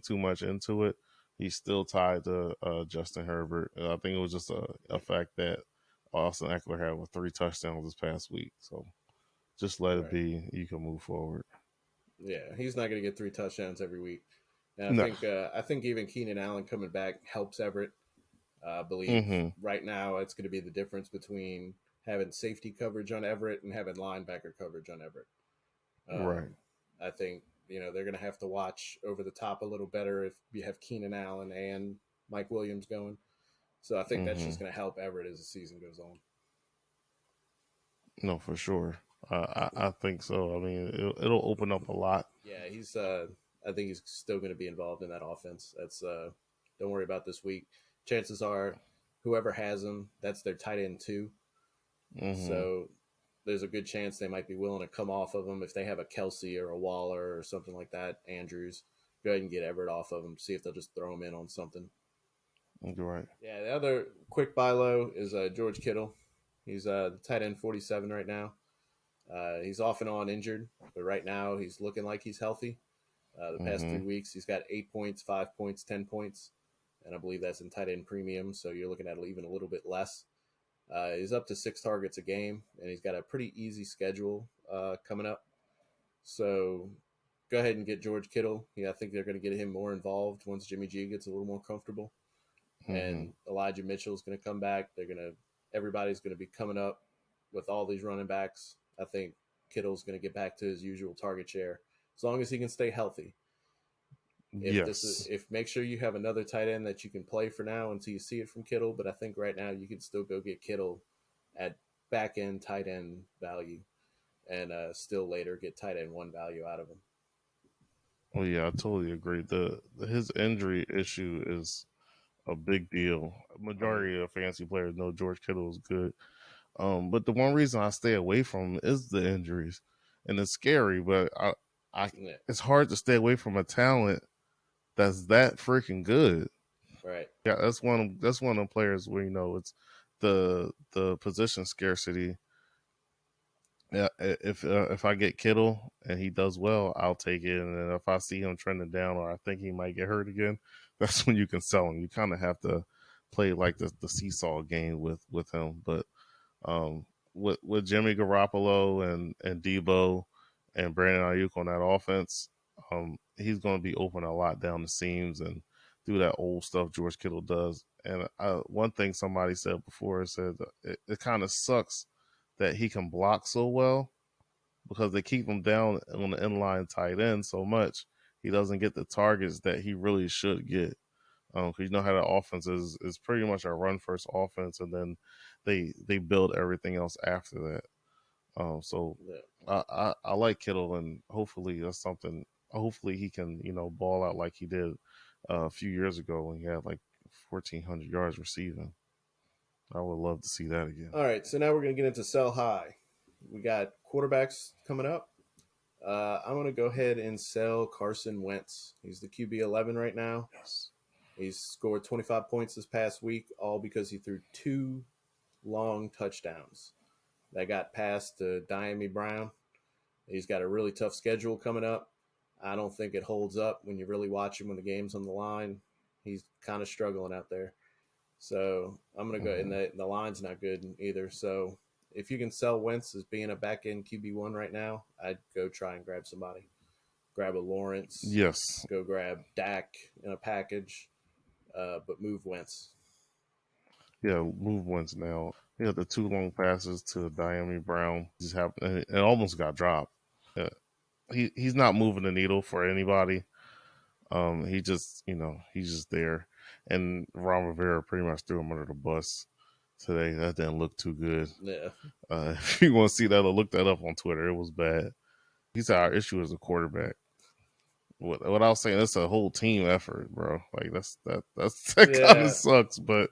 too much into it. He's still tied to Justin Herbert. I think it was just a fact that Austin Eckler had with 3 touchdowns this past week. So just let it be. You can move forward. Yeah, he's not going to get 3 touchdowns every week. And No. I think even Keenan Allen coming back helps Everett. I believe right now it's going to be the difference between having safety coverage on Everett and having linebacker coverage on Everett. Right. I think they're going to have to watch over the top a little better if you have Keenan Allen and Mike Williams going. So I think that's just going to help Everett as the season goes on. No, for sure. I think so. I mean, it'll open up a lot. Yeah, he's. I think he's still going to be involved in that offense. That's. Don't worry about this week. Chances are, whoever has him, that's their tight end too. So there's a good chance they might be willing to come off of him if they have a Kelsey or a Waller or something like that. Andrews, go ahead and get Everett off of him. See if they'll just throw him in on something. You're right. Yeah, the other quick buy low is George Kittle. He's tight end 47 right now. He's off and on injured, but right now he's looking like he's healthy. The past 3 weeks, he's got 8 points, 5 points, 10 points, and I believe that's in tight end premium. So you're looking at even a little bit less. He's up to 6 targets a game, and he's got a pretty easy schedule coming up. So go ahead and get George Kittle. I think they're going to get him more involved once Jimmy G gets a little more comfortable. And Elijah Mitchell's going to come back. Everybody's going to be coming up with all these running backs. I think Kittle's going to get back to his usual target share as long as he can stay healthy. If make sure you have another tight end that you can play for now until you see it from Kittle. But I think right now you can still go get Kittle at back end tight end value, and still later get tight end 1 value out of him. Oh yeah, I totally agree. His injury issue is a big deal. Majority of fantasy players know George Kittle is good. But the one reason I stay away from him is the injuries, and it's scary. But it's hard to stay away from a talent that's that freaking good. Right. Yeah, that's one of the players where it's the position scarcity. Yeah, if I get Kittle and he does well, I'll take it. And then if I see him trending down or I think he might get hurt again, that's when you can sell him. You kind of have to play like the seesaw game with him. But with Jimmy Garoppolo and Debo and Brandon Ayuk on that offense, he's going to be open a lot down the seams and do that old stuff George Kittle does. And one thing somebody said before said it kind of sucks that he can block so well because they keep him down on the inline tight end so much he doesn't get the targets that he really should get. Because you know how the offense is pretty much a run first offense, and then they build everything else after that. So I like Kittle, and hopefully that's something. Hopefully he can ball out like he did a few years ago when he had like 1,400 yards receiving. I would love to see that again. All right, so now we're going to get into sell high. We got quarterbacks coming up. I'm going to go ahead and sell Carson Wentz. He's the QB 11 right now. Yes. He's scored 25 points this past week, all because he threw 2 long touchdowns that got passed to Dynasty Brown. He's got a really tough schedule coming up. I don't think it holds up when you really watch him when the game's on the line. He's kind of struggling out there. So I'm going to go, and the line's not good either. So if you can sell Wentz as being a back-end QB1 right now, I'd go try and grab somebody. Grab a Lawrence. Yes. Go grab Dak in a package, but move Wentz. Yeah, move Wentz now. He had the 2 long passes to Dynasty Brown. Just happened. It almost got dropped. He's not moving the needle for anybody. He's just there, and Ron Rivera pretty much threw him under the bus. today. That didn't look too good. Yeah. If you want to see that, look that up on Twitter. It was bad. He said our issue is a quarterback. What I was saying, it's a whole team effort, bro. Like that kind of Yeah. sucks. But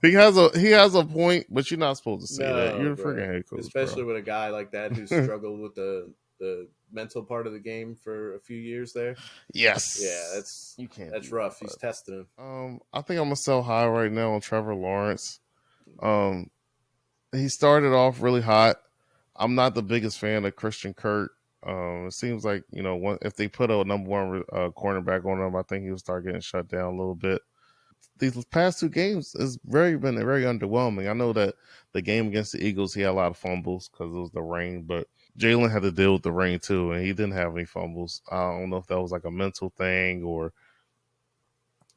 he has a point. But you're not supposed to say that. No, You're the freaking bro. head coach, Especially bro. with a guy like that who struggled with the mental part of the game for a few years there. Yeah, Yes, that's you can't that's do that. rough. He's testing him. I think I'm gonna sell high right now on Trevor Lawrence. Um, he started off really hot. I'm not the biggest fan of Christian Kirk. It seems like if they put a number one cornerback on him, I think he'll start getting shut down a little bit. These past two games has been very underwhelming. I know that the game against the Eagles, he had a lot of fumbles because it was the rain, but Jalen had to deal with the rain too, and he didn't have any fumbles. I don't know if that was like a mental thing or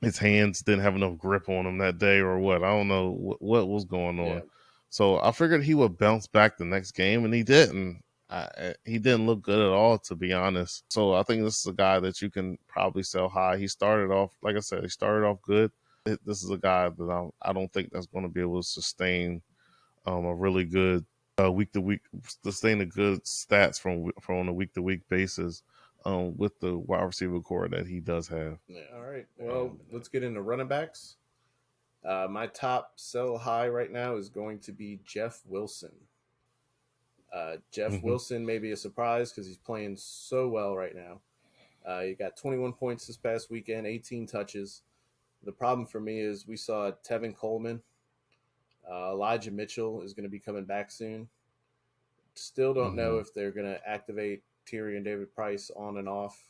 his hands didn't have enough grip on him that day or what. I don't know what was going Yeah. on. So I figured he would bounce back the next game, and he didn't. He didn't look good at all, to be honest. So I think this is a guy that you can probably sell high. He started off, like I said, he started off good. This is a guy that I don't think that's going to be able to sustain a really good week to week, sustain the good stats from on a week to week basis with the wide receiver core that he does have. Yeah. All right. Well, let's get into running backs. My top sell high right now is going to be Jeff Wilson. Jeff Mm-hmm. Wilson may be a surprise because he's playing so well right now. He got 21 points this past weekend, 18 touches. The problem for me is we saw Tevin Coleman. Elijah Mitchell is going to be coming back soon. Still don't know Mm-hmm. if they're going to activate Tyrion David Price on and off.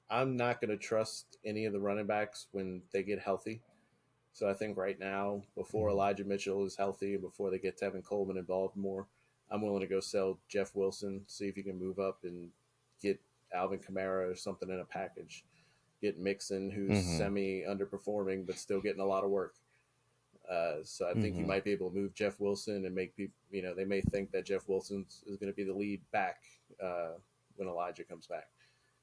I'm not going to trust any of the running backs when they get healthy. So I think right now, before Elijah Mitchell is healthy and before they get Tevin Coleman involved more, I'm willing to go sell Jeff Wilson, see if he can move up and get Alvin Kamara or something in a package. Get Mixon, who's Mm-hmm. semi underperforming but still getting a lot of work. So I think you Mm-hmm. might be able to move Jeff Wilson and make people, they may think that Jeff Wilson is going to be the lead back when Elijah comes back.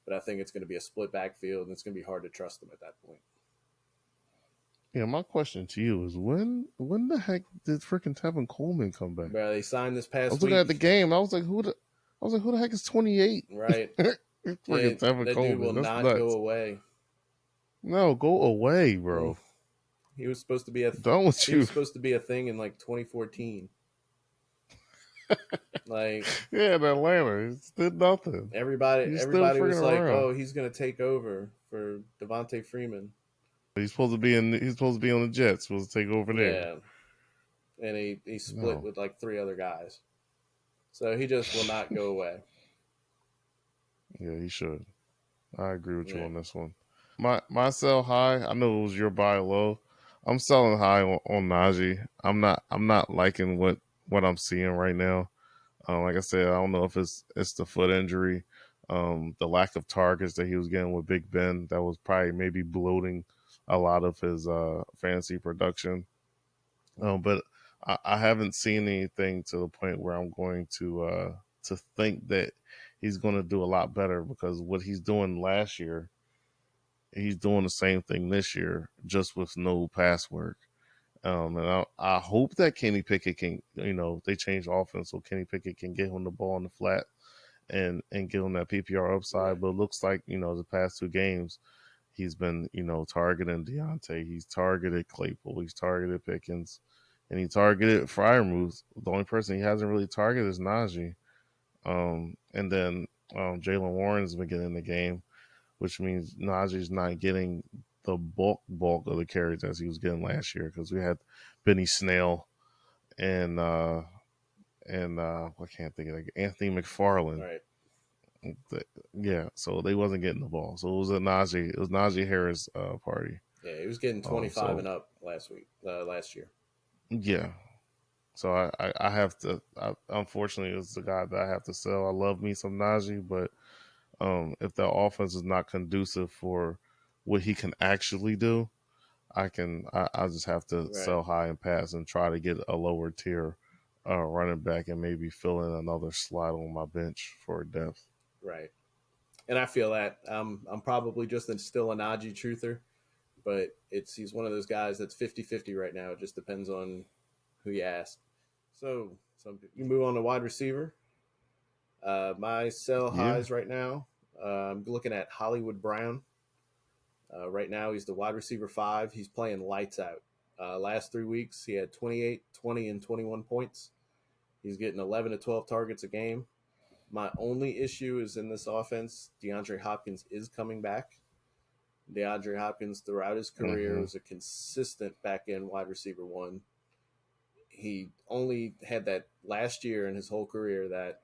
But I think it's going to be a split backfield and it's going to be hard to trust them at that point. Yeah, my question to you is when the heck did freaking Tevin Coleman come back? But they signed this I past was looking at the week. game. I was like, who the heck is 28? Right. Freaking Tevin That dude Coleman. will That's not go nuts. away. No, go away, bro. He was supposed to be a Done with he was you. supposed to be a thing in like 2014. Like Yeah, in Atlanta. He did nothing. everybody He's still everybody was freaking like, around. "Oh, he's going to take over for Devontae Freeman." He's supposed to be on the Jets, supposed to take over there. Yeah. And he split No. with like three other guys. So he just will not go away. Yeah, he should. I agree with you Yeah. on this one. My sell high. I know it was your buy low. I'm selling high on Najee. I'm not liking what I'm seeing right now. Like I said, I don't know if it's the foot injury, the lack of targets that he was getting with Big Ben. That was probably maybe bloating a lot of his fantasy production. But I haven't seen anything to the point where I'm going to think that he's going to do a lot better because what he's doing last year, he's doing the same thing this year, just with no pass work. And I hope that Kenny Pickett can, they change the offense so Kenny Pickett can get him the ball in the flat and give him that PPR upside. Right. But it looks like, the past two games, he's been, targeting Deontay. He's targeted Claypool. He's targeted Pickens. And he targeted Fryermuth. The only person he hasn't really targeted is Najee. And then Jalen Warren's been getting in the game, which means Najee's not getting the bulk of the carries as he was getting last year because we had Benny Snell and I can't think of it, Anthony McFarland. Right. Yeah, so they wasn't getting the ball. So it was Najee Harris party. Yeah, he was getting 25 So and up last year. yeah, so I have to. Unfortunately, it's the guy that I have to sell. I love me some Najee, but if the offense is not conducive for what he can actually do, I just have to Right. sell high and pass and try to get a lower tier running back and maybe fill in another slot on my bench for depth. Right. And I feel that I'm probably just still a Najee truther, but he's one of those guys that's 50-50 right now. It just depends on who you ask. So you move on to wide receiver. My sell Yeah. highs right now. I'm looking at Hollywood Brown. Right now, he's the wide receiver 5. He's playing lights out. Last 3 weeks, he had 28, 20, and 21 points. He's getting 11 to 12 targets a game. My only issue is in this offense, DeAndre Hopkins is coming back. DeAndre Hopkins, throughout his career, Mm-hmm. was a consistent back end wide receiver 1. He only had that last year in his whole career that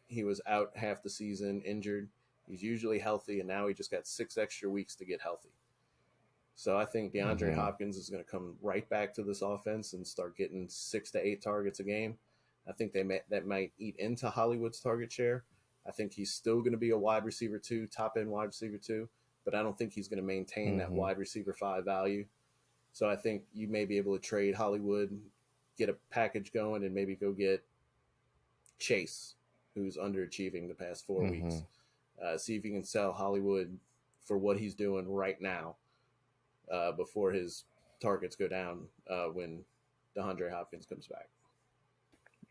he was out half the season, injured. He's usually healthy, and now he just got 6 extra weeks to get healthy. So I think DeAndre Mm-hmm. Hopkins is going to come right back to this offense and start getting 6 to 8 targets a game. I think that might eat into Hollywood's target share. I think he's still going to be a wide receiver 2, top end wide receiver 2, but I don't think he's going to maintain that Mm-hmm. wide receiver 5 value. So I think you may be able to trade Hollywood, get a package going, and maybe go get Chase, who's underachieving the past 4 weeks. Mm-hmm. See if you can sell Hollywood for what he's doing right now before his targets go down when DeAndre Hopkins comes back.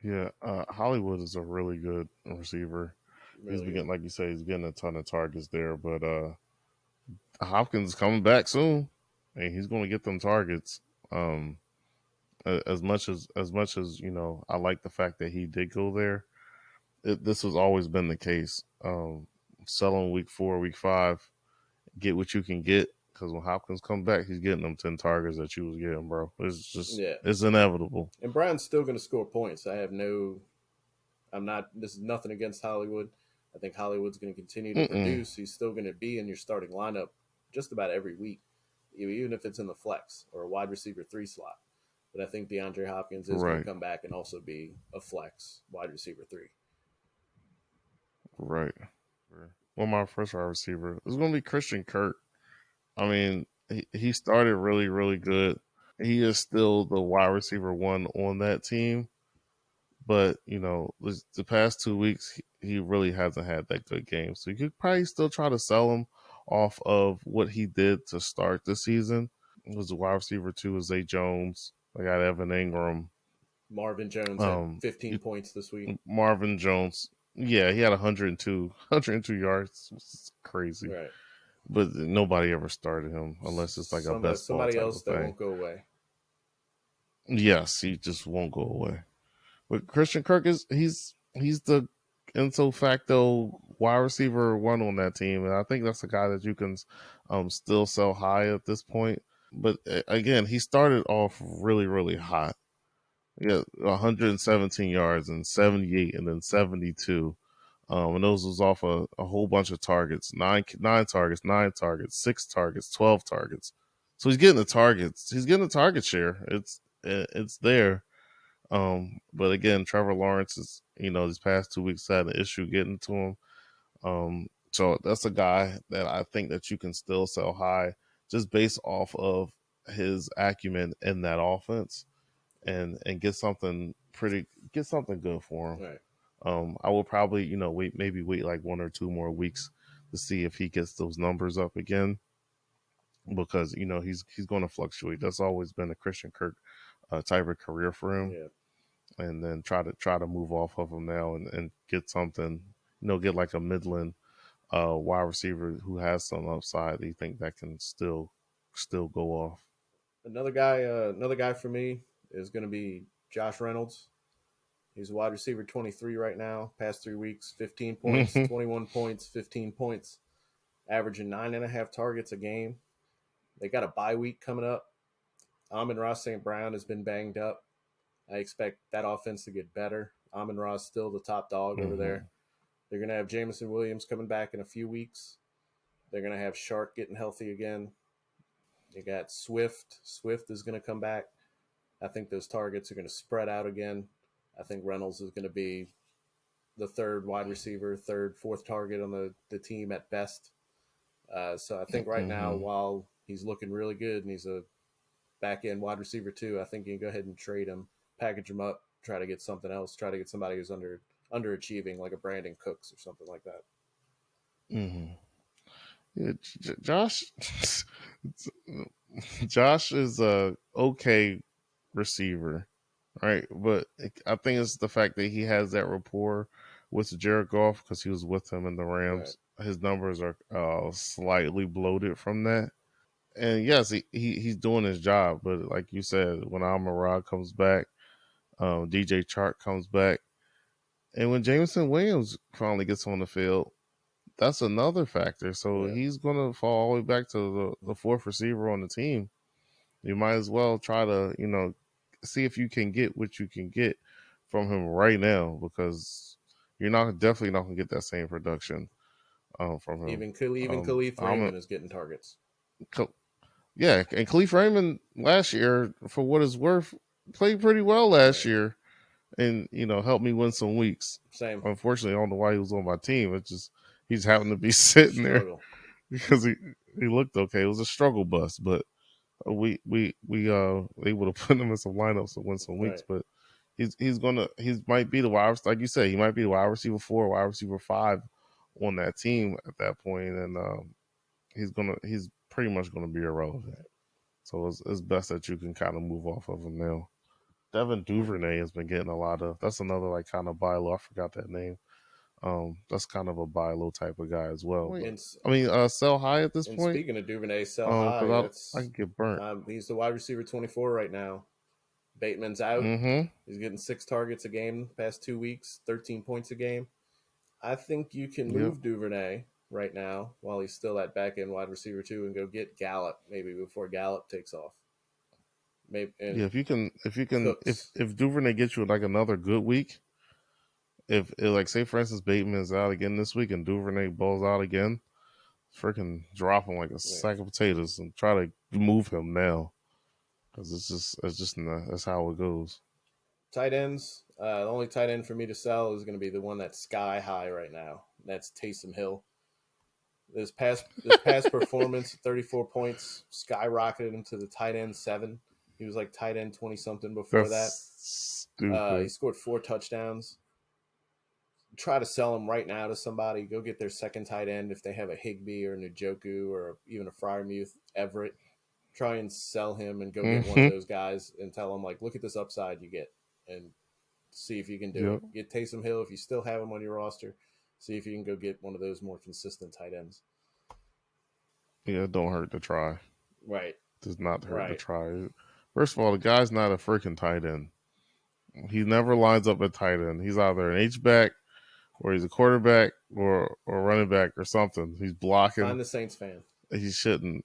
Yeah. Hollywood is a really good receiver. He's Really been good. getting, like you say, he's getting a ton of targets there. But Hopkins is coming back soon, and he's going to get them targets. Um, as much as I like the fact that he did go there. This has always been the case. Selling week 4, week 5, get what you can get. Because when Hopkins comes back, he's getting them 10 targets that you was getting, bro. Yeah. It's inevitable. And Brown's still going to score points. I'm not, this is nothing against Hollywood. I think Hollywood's going to continue to Mm-mm. produce. He's still going to be in your starting lineup just about every week, even if it's in the flex or a wide receiver 3 slot. But I think DeAndre Hopkins is going to Right, come back and also be a flex wide receiver 3. right. Well, my first wide receiver is going to be Christian Kirk. I mean, he started really, really good. He is still the wide receiver 1 on that team. But the past 2 weeks he really hasn't had that good game. So you could probably still try to sell him off of what he did to start the season. It was the wide receiver 2 is Zay Jones. I got Evan Ingram. Marvin Jones had Um, 15 points this week. Marvin Jones. Yeah, he had 102 yards. It's crazy. Right. But nobody ever started him unless it's like a best ball Somebody type else of that thing. won't go away. Yes, he just won't go away. But Christian Kirk he's the ipso facto wide receiver 1 on that team, and I think that's a guy that you can still sell high at this point. But again, he started off really, really hot. Yeah, 117 yards and 78 and then 72. And those was off a whole bunch of targets. Nine targets, 9 targets, 6 targets, 12 targets. So he's getting the targets. He's getting the target share. It's there. But again, Trevor Lawrence is, these past 2 weeks had an issue getting to him. So that's a guy that I think that you can still sell high just based off of his acumen in that offense and get something good for him. Right. I will probably, wait like 1 or 2 more weeks to see if he gets those numbers up again because he's going to fluctuate. That's always been a Christian Kirk type of career for him, Yeah. and then try to move off of him now and get something, get like a Midland wide receiver who has some upside. You think that can still go off? Another guy for me is going to be Josh Reynolds. He's a wide receiver 23 right now. Past 3 weeks, 15 points, 21 points, 15 points, averaging 9.5 targets a game. They got a bye week coming up. Amon-Ra St. Brown has been banged up. I expect that offense to get better. Amon-Ra is still the top dog over Mm-hmm. there. They're going to have Jameson Williams coming back in a few weeks. They're going to have Shark getting healthy again. They got Swift. Swift is going to come back. I think those targets are going to spread out again. I think Reynolds is going to be the third wide receiver, third, fourth target on the team at best. So I think right now, Mm-hmm. while he's looking really good and he's a back end wide receiver too, I think you can go ahead and trade him, package him up, try to get something else, try to get somebody who's underachieving, like a Brandon Cooks or something like that. Mm-hmm. Yeah, Josh, Josh is a okay receiver. right? But I think it's the fact that he has that rapport with Jared Goff because he was with him in the Right. Rams. His numbers are slightly bloated from that. And yes, he's doing his job. But like you said, when Amon-Ra comes back, DJ Chark comes back, and when Jameson Williams finally gets on the field, that's another factor. So Yeah. he's going to fall all the way back to the fourth receiver on the team. You might as well try to, see if you can get what you can get from him right now because you're definitely not going to get that same production from him. Even Khalif I'm Raymond is getting targets. Yeah, and Khalif Raymond last year, for what it's worth, played pretty well last Right. year, and helped me win some weeks. Same. Unfortunately, I don't know why he was on my team. It just he just happened to be sitting there Struggle. because he looked okay. It was a struggle bus, but we able to put him in some lineups and win some weeks. Right. But he might be the wide, like you said, he might be the wide receiver 4, wide receiver 5 on that team at that point, and he's pretty much gonna be irrelevant. Right. So it's best that you can kind of move off of him now. Devin Duvernay has been getting a lot of. That's another like kind of buy low. I forgot that name. That's kind of a buy low type of guy as well. Sell high at this And point. speaking of Duvernay, sell high. Because I can get burnt. He's the wide receiver 24 right now. Bateman's out. Mm-hmm. He's getting 6 targets a game past 2 weeks, 13 points a game. I think you can move Duvernay right now while he's still at back end wide receiver 2 and go get Gallup maybe before Gallup takes off. Maybe. If Duvernay gets you like another good week, if like say for instance Bateman is out again this week and Duvernay balls out again, freaking drop him like a sack of potatoes and try to move him now because that's how it goes. Tight ends. The only tight end for me to sell is going to be the one that's sky high right now. That's Taysom Hill. This past performance, 34 points, skyrocketed him to the tight end 7. He was like tight end 20 something before That's stupid. He scored 4 touchdowns. Try to sell him right now to somebody. Go get their second tight end if they have a Higbee or a Njoku or even a Freiermuth, Everett. Try and sell him and go get one of those guys and tell them, like, look at this upside you get and see if you can do it. Get Taysom Hill if you still have him on your roster. See if you can go get one of those more consistent tight ends. Yeah, it don't hurt to try. Right. Does not hurt to try. First of all, the guy's not a freaking tight end. He never lines up at tight end. He's either an H-back or he's a quarterback or running back or something. He's blocking. Find the Saints fan. He shouldn't.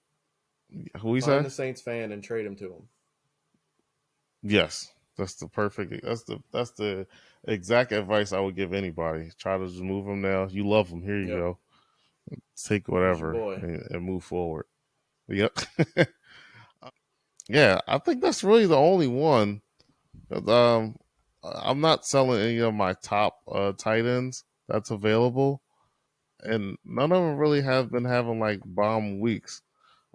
Who we say? Find the Saints fan and trade him to him. Yes. That's the exact advice I would give anybody. Try to just move him now. You love him. Here you go. Take whatever and move forward. Yep. Yeah, I think that's really the only one. I'm not selling any of my top tight ends that's available, and none of them really have been having like bomb weeks.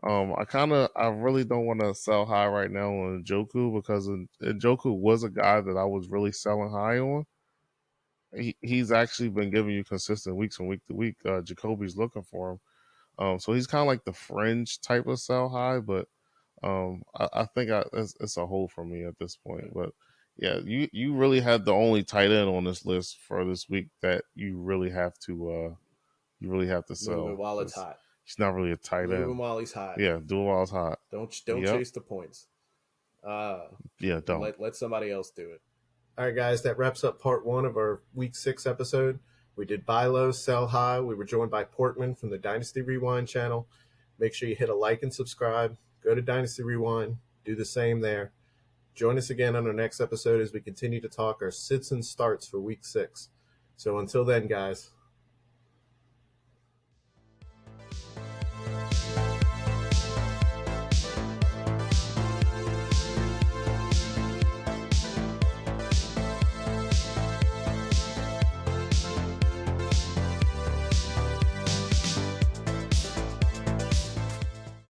I really don't want to sell high right now on Njoku because Njoku was a guy that I was really selling high on. He's actually been giving you consistent weeks from week to week. Jacoby's looking for him. So he's kind of like the fringe type of sell high, but I think it's a hole for me at this point. But yeah, you really had the only tight end on this list for this week that you really have to sell. Move it while it's hot. He's not really a tight end. Move him while he's hot. Yeah, do it while it's hot. Don't chase the points. Don't let somebody else do it. All right, guys, that wraps up part 1 of our week 6 episode. We did buy low, sell high. We were joined by Porkman from the Dynasty Rewind channel. Make sure you hit a like and subscribe. Go to Dynasty Rewind. Do the same there. Join us again on our next episode as we continue to talk our sits and starts for week 6. So until then, guys.